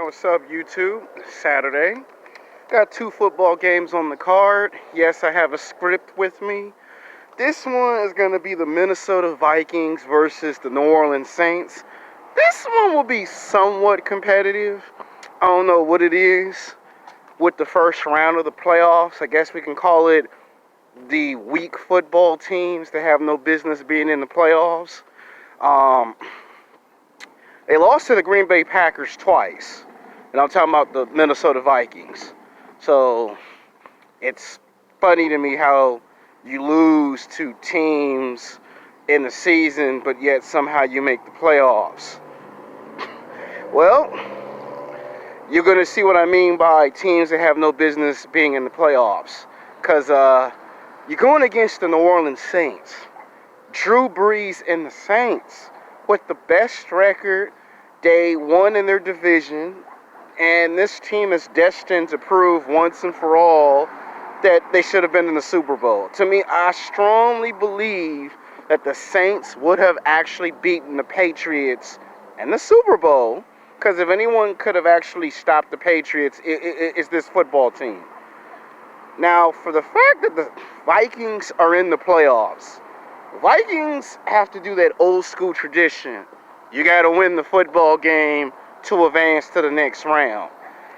What's up, YouTube? Saturday. Got 2 football games on the card. Yes, I have a script with me. This one is going to be the Minnesota Vikings versus the New Orleans Saints. This one will be somewhat competitive. I don't know what it is with the first round of the playoffs. I guess we can call it the weak football teams that have no business being in the playoffs. They lost to the Green Bay Packers twice, and I'm talking about the Minnesota Vikings. So it's funny to me how you lose to teams in the season, but yet somehow you make the playoffs. Well, you're going to see what I mean by teams that have no business being in the playoffs. Because you're going against the New Orleans Saints. Drew Brees and the Saints with the best record. They won in their division, and this team is destined to prove once and for all that they should have been in the Super Bowl. To me, I strongly believe that the Saints would have actually beaten the Patriots in the Super Bowl, because if anyone could have actually stopped the Patriots, it's this football team. Now, for the fact that the Vikings are in the playoffs, Vikings have to do that old school tradition. You got to win the football game to advance to the next round.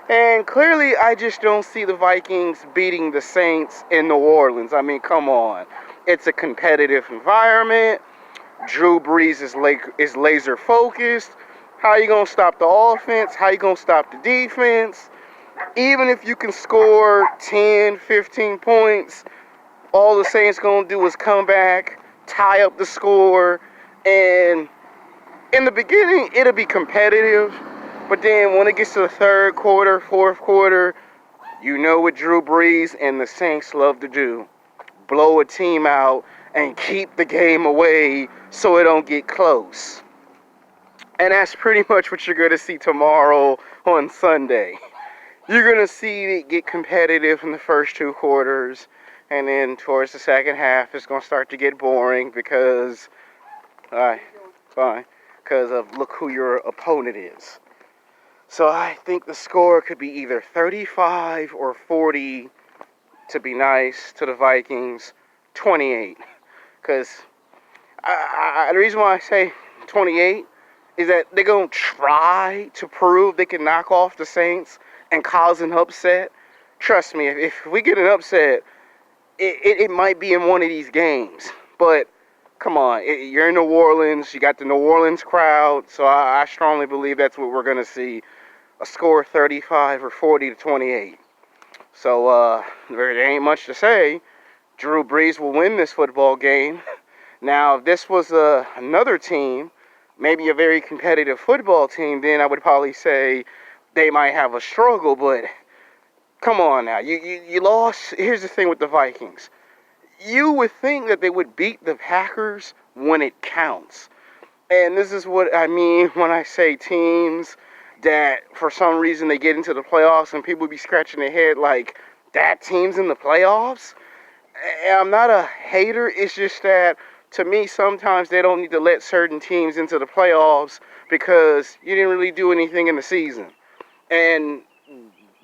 And clearly, I just don't see the Vikings beating the Saints in New Orleans. I mean, come on. It's a competitive environment. Drew Brees is laser focused. How are you going to stop the offense? How are you going to stop the defense? Even if you can score 10, 15 points, all the Saints going to do is come back, tie up the score, and in the beginning, it'll be competitive, but then when it gets to the third quarter, fourth quarter, you know what Drew Brees and the Saints love to do. Blow a team out and keep the game away so it don't get close. And that's pretty much what you're going to see tomorrow on Sunday. You're going to see it get competitive in the first 2 quarters, and then towards the second half, it's going to start to get boring because of look who your opponent is. So I think the score could be either 35 or 40, to be nice to the Vikings, 28. Because the reason why I say 28 is that they're going to try to prove they can knock off the Saints and cause an upset. Trust me, if we get an upset, it might be in one of these games. But come on, you're in New Orleans. You got the New Orleans crowd. So I strongly believe that's what we're going to see. A score 35 or 40 to 28. So there ain't much to say. Drew Brees will win this football game. Now, if this was another team, maybe a very competitive football team, then I would probably say they might have a struggle. But come on now. You lost. Here's the thing with the Vikings. You would think that they would beat the Packers when it counts. And this is what I mean when I say teams that for some reason they get into the playoffs and people be scratching their head like, that team's in the playoffs? And I'm not a hater. It's just that, to me, sometimes they don't need to let certain teams into the playoffs because you didn't really do anything in the season. And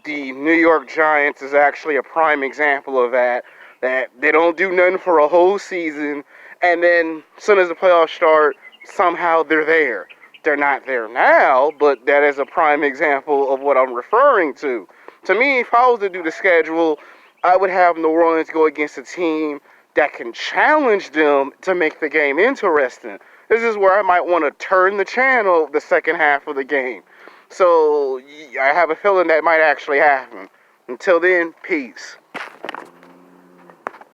the New York Giants is actually a prime example of that they don't do nothing for a whole season, and then as soon as the playoffs start, somehow they're there. They're not there now, but that is a prime example of what I'm referring to. To me, if I was to do the schedule, I would have New Orleans go against a team that can challenge them to make the game interesting. This is where I might want to turn the channel the second half of the game. So I have a feeling that might actually happen. Until then, peace.